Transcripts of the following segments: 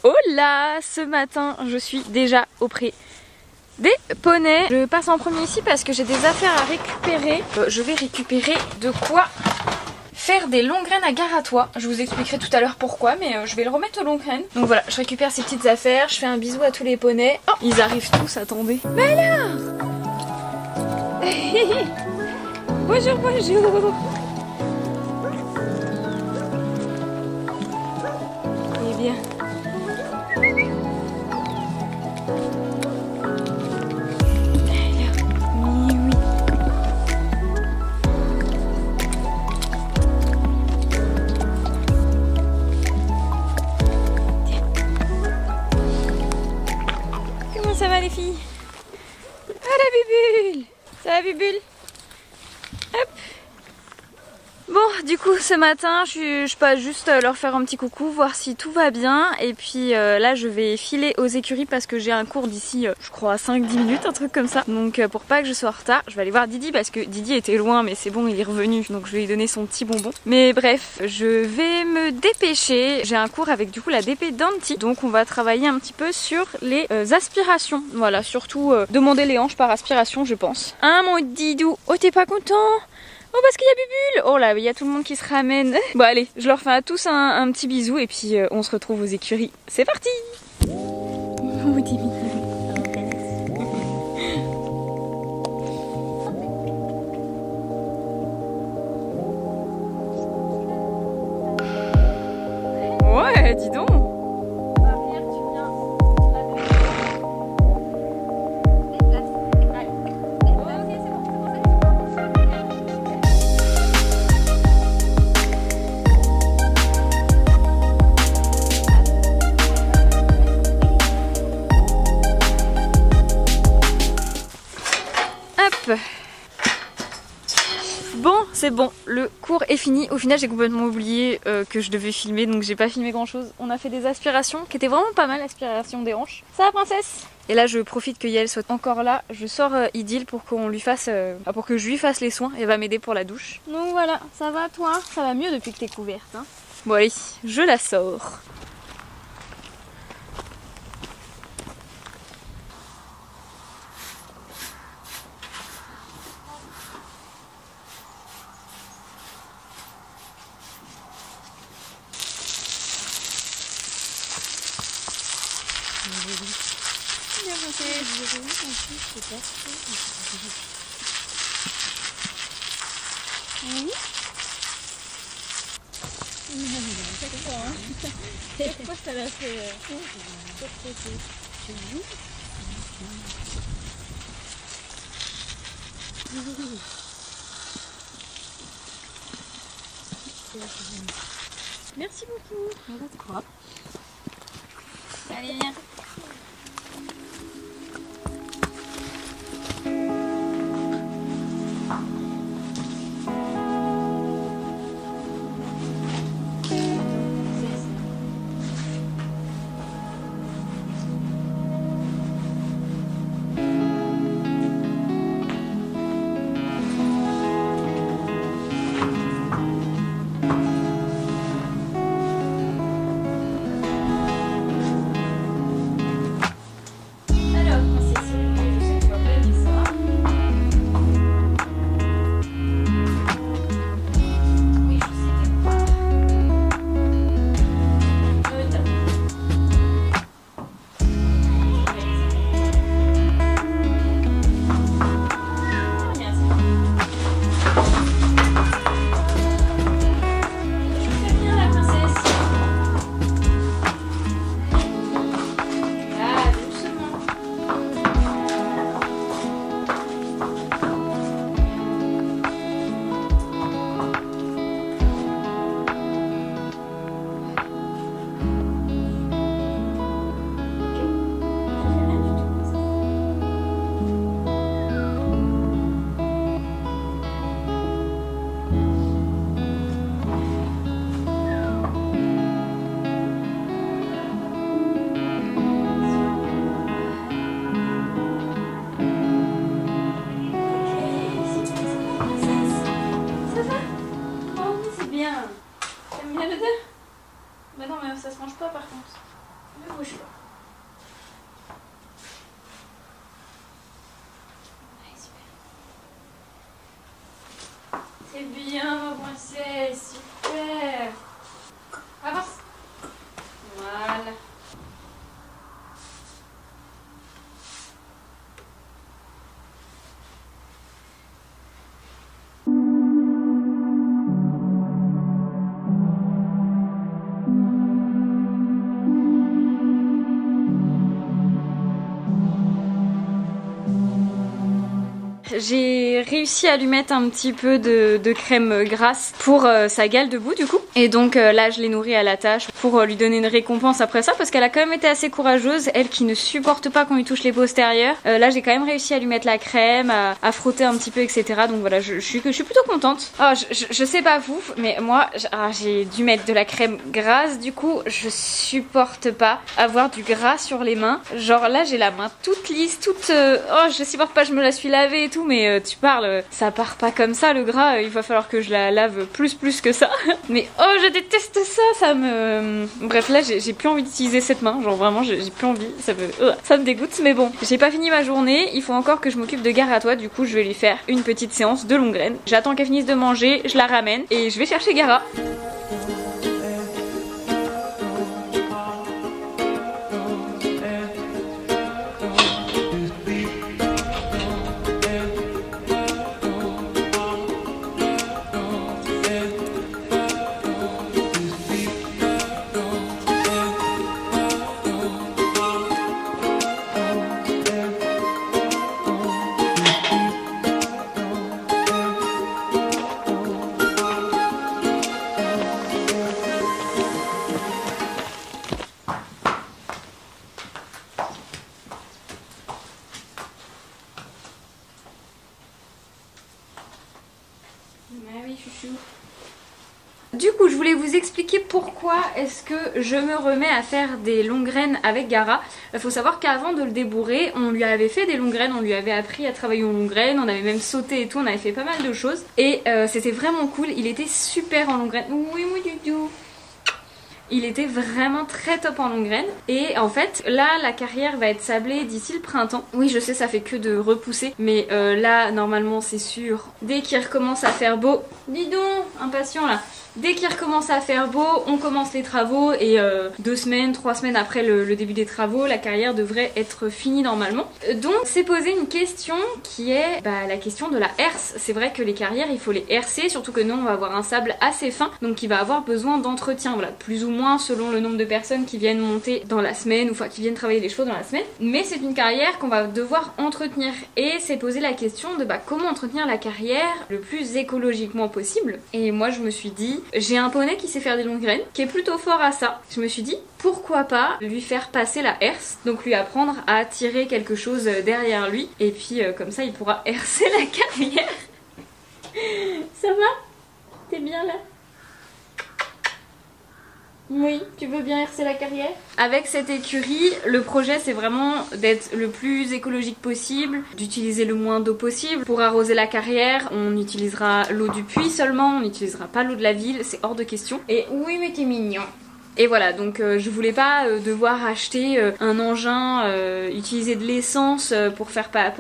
Hola! Ce matin, je suis déjà auprès des poneys. Je passe en premier ici parce que j'ai des affaires à récupérer. Je vais récupérer de quoi faire des longues graines à Garatois. Je vous expliquerai tout à l'heure pourquoi, mais je vais le remettre aux longues graines. Donc voilà, je récupère ces petites affaires, je fais un bisou à tous les poneys. Oh, ils arrivent tous, attendez. Mais alors bonjour, bonjour. Eh bien... Ça va les filles? Ah la bubule! Ça va bubule? Hop! Bon, du coup ce matin je passe juste leur faire un petit coucou, voir si tout va bien. Et puis là je vais filer aux écuries parce que j'ai un cours d'ici je crois 5-10 minutes, un truc comme ça. Donc pour pas que je sois en retard, je vais aller voir Didi parce que Didi était loin, mais c'est bon, il est revenu. Donc je vais lui donner son petit bonbon. Mais bref, je vais me dépêcher. J'ai un cours avec du coup la DP d'Anti. Donc on va travailler un petit peu sur les aspirations. Voilà, surtout demander les hanches par aspiration je pense. Hein mon Didou? Oh t'es pas content? Oh parce qu'il y a Bubule! Oh là, il y a tout le monde qui se ramène. Bon allez, je leur fais à tous un petit bisou et puis on se retrouve aux écuries. C'est parti! Oh, t'es mignon. Ouais, dis donc! Bon, c'est bon, le cours est fini. Au final, j'ai complètement oublié que je devais filmer, donc j'ai pas filmé grand chose. On a fait des aspirations qui étaient vraiment pas mal, l'aspiration des hanches. Ça va, princesse? Et là, je profite que Yael soit encore là. Je sors Idil pour qu'on lui fasse, pour que je lui fasse les soins. Elle va m'aider pour la douche. Donc voilà, ça va toi? Ça va mieux depuis que t'es couverte, hein? Bon allez, je la sors. Oui. Pourquoi ça l'a fait Merci beaucoup. Allez, viens. Ne bouge pas. Ouais, super. C'est bien ma princesse, super. Avance. Voilà. J'ai réussi à lui mettre un petit peu de crème grasse pour sa gale debout du coup. Et donc là je l'ai nourrie à la tâche pour lui donner une récompense après ça parce qu'elle a quand même été assez courageuse, elle qui ne supporte pas qu'on lui touche les postérieurs. Là j'ai quand même réussi à lui mettre la crème, à frotter un petit peu etc. Donc voilà je suis plutôt contente. Oh, je sais pas vous mais moi j'ai dû mettre de la crème grasse du coup je supporte pas avoir du gras sur les mains. Genre là j'ai la main toute lisse, toute... Oh je supporte pas, je me la suis lavée et tout mais tu parles, ça part pas comme ça le gras, il va falloir que je la lave plus que ça. Mais oh je déteste ça, ça me... Bref là j'ai plus envie d'utiliser cette main, genre vraiment j'ai plus envie, ça me dégoûte mais bon. J'ai pas fini ma journée, il faut encore que je m'occupe de Gara-toi, du coup je vais lui faire une petite séance de longue graine. J'attends qu'elle finisse de manger, je la ramène et je vais chercher Gara. Oui, chouchou. Du coup, je voulais vous expliquer pourquoi est-ce que je me remets à faire des longues graines avec Gara. Il faut savoir qu'avant de le débourrer, on lui avait fait des longues graines, on lui avait appris à travailler aux longues graines, on avait même sauté et tout, on avait fait pas mal de choses. Et c'était vraiment cool, il était super en longues graines. Oui, oui, du tout. Il était vraiment très top en longue graine. Et en fait, là, la carrière va être sablée d'ici le printemps. Oui, je sais, ça fait que de repousser. Mais là, normalement, c'est sûr. Dès qu'il recommence à faire beau... Dis donc, impatient là. Dès qu'il recommence à faire beau, on commence les travaux et 2 semaines, 3 semaines après le début des travaux, la carrière devrait être finie normalement. Donc c'est posé une question qui est la question de la herse. C'est vrai que les carrières il faut les herser, surtout que nous on va avoir un sable assez fin, donc il va avoir besoin d'entretien, voilà, plus ou moins selon le nombre de personnes qui viennent monter dans la semaine ou enfin qui viennent travailler les chevaux dans la semaine. Mais c'est une carrière qu'on va devoir entretenir et c'est posé la question de comment entretenir la carrière le plus écologiquement possible. Et moi je me suis dit, j'ai un poney qui sait faire des longues graines, qui est plutôt fort à ça. Je me suis dit, pourquoi pas lui faire passer la herse, donc lui apprendre à tirer quelque chose derrière lui, et puis comme ça il pourra herser la carrière. Ça va? T'es bien là? Oui, tu veux bien herser la carrière? Avec cette écurie, le projet c'est vraiment d'être le plus écologique possible, d'utiliser le moins d'eau possible. Pour arroser la carrière, on utilisera l'eau du puits seulement, on n'utilisera pas l'eau de la ville, c'est hors de question. Et oui mais t'es mignon. Et voilà, donc je voulais pas devoir acheter un engin, utiliser de l'essence pour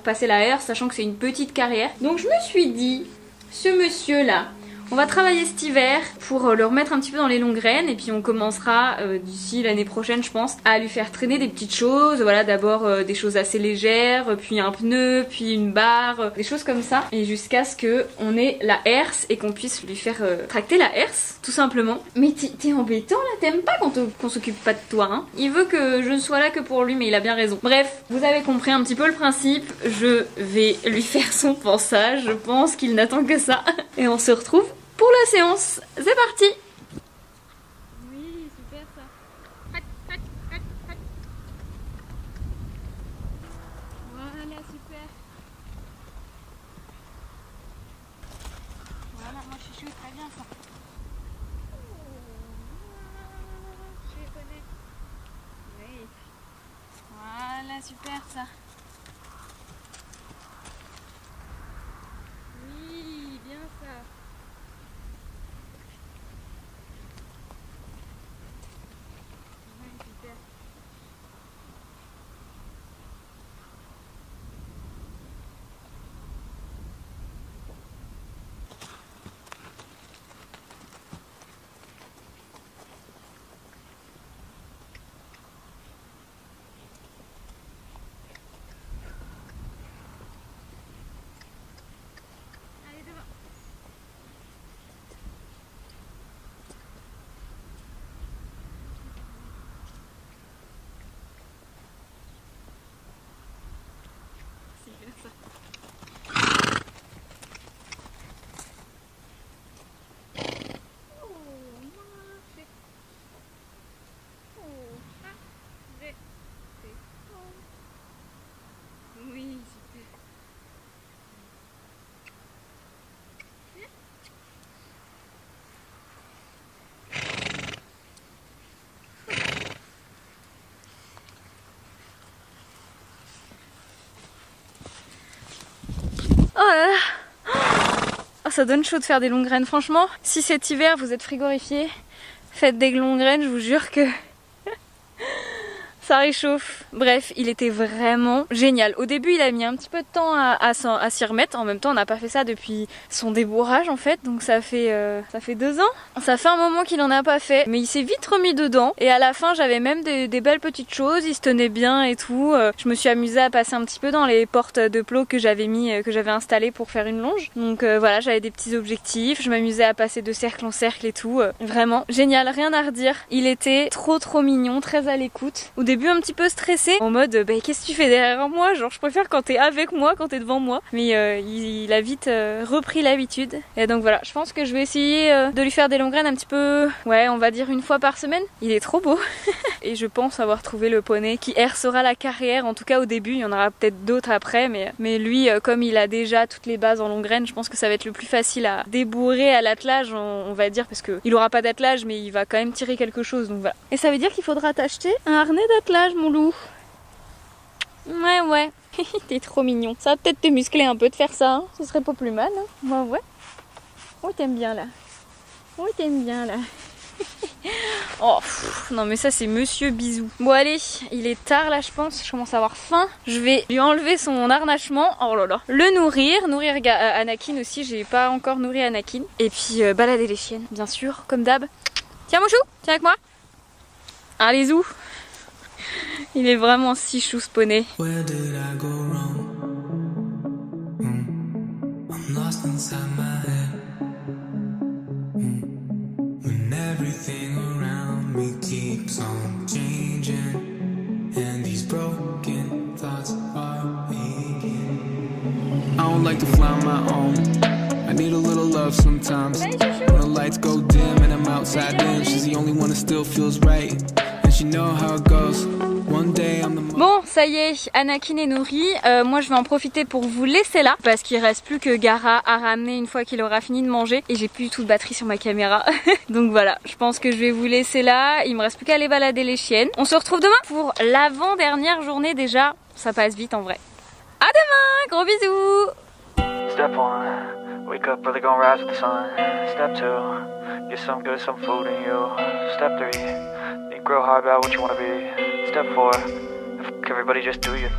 passer la herse, sachant que c'est une petite carrière. Donc je me suis dit, ce monsieur là, on va travailler cet hiver pour le remettre un petit peu dans les longues graines et puis on commencera d'ici l'année prochaine je pense à lui faire traîner des petites choses, voilà d'abord des choses assez légères, puis un pneu, puis une barre, des choses comme ça et jusqu'à ce que on ait la herse et qu'on puisse lui faire tracter la herse tout simplement. Mais t'es embêtant là, t'aimes pas qu'on s'occupe pas de toi hein. Il veut que je ne sois là que pour lui mais il a bien raison. Bref, vous avez compris un petit peu le principe, je vais lui faire son pansage, je pense qu'il n'attend que ça et on se retrouve pour la séance, c'est parti! Oui, super ça. Voilà, super. Voilà, moi je suis très bien ça. Je les connais. Oui. Voilà, super ça. Oui, bien ça. là là. Oh, ça donne chaud de faire des longues graines. Franchement, si cet hiver vous êtes frigorifié, faites des longues graines, je vous jure que ça réchauffe. Bref, il était vraiment génial. Au début, il a mis un petit peu de temps à s'y remettre. En même temps, on n'a pas fait ça depuis son débourrage en fait. Donc ça fait 2 ans. Ça fait un moment qu'il en a pas fait. Mais il s'est vite remis dedans. Et à la fin, j'avais même des belles petites choses. Il se tenait bien et tout. Je me suis amusée à passer un petit peu dans les portes de plots que j'avais installées pour faire une longe. Donc voilà, j'avais des petits objectifs. Je m'amusais à passer de cercle en cercle et tout. Vraiment génial, rien à redire. Il était trop mignon, très à l'écoute. Au début, un petit peu stressé, en mode bah, qu'est-ce que tu fais derrière moi? Genre je préfère quand t'es avec moi, quand t'es devant moi. Mais il a vite repris l'habitude. Et donc voilà, je pense que je vais essayer de lui faire des longues graines un petit peu, ouais, on va dire 1 fois par semaine. Il est trop beau. Et je pense avoir trouvé le poney qui hercera la carrière. En tout cas au début, il y en aura peut-être d'autres après. Mais lui, comme il a déjà toutes les bases en longue graine, je pense que ça va être le plus facile à débourrer à l'attelage, on va dire, parce qu'il aura pas d'attelage, mais il va quand même tirer quelque chose. Donc voilà. Et ça veut dire qu'il faudra t'acheter un harnais d'attelage, mon loup. Ouais. T'es trop mignon. Ça va peut-être te muscler un peu de faire ça, hein. Ce serait pas plus mal, hein. Ouais. Oh, t'aimes bien là. Oh, t'aimes bien là. Oh, non mais ça c'est Monsieur Bisou. Bon allez, il est tard là je pense, je commence à avoir faim. Je vais lui enlever son harnachement, oh là là. Le nourrir Anakin aussi, j'ai pas encore nourri Anakin. Et puis balader les chiennes, bien sûr, comme d'hab. Tiens mon chou, tiens avec moi. Allez zou. Il est vraiment si chou ce poney. Where did I go wrong? I'm lost inside my head. When everything around me keeps on changing, and these broken thoughts are aching. I don't like to fly on my own. I need a little love sometimes. When the lights go dim and I'm outside in, she's the only one that still feels right. And she know how it goes. Bon, ça y est, Anakin est nourri. Moi, je vais en profiter pour vous laisser là parce qu'il reste plus que Gara à ramener une fois qu'il aura fini de manger et j'ai plus du tout de batterie sur ma caméra. Donc voilà, je pense que je vais vous laisser là. Il me reste plus qu'à aller balader les chiennes. On se retrouve demain pour l'avant-dernière journée déjà. Ça passe vite en vrai. À demain, gros bisous. Step 1, wake up early, gonna rise with the sun. Step 2, get some good, some food in you. Step 3, think real hard about what you wanna be. Step 4, everybody just do your thing.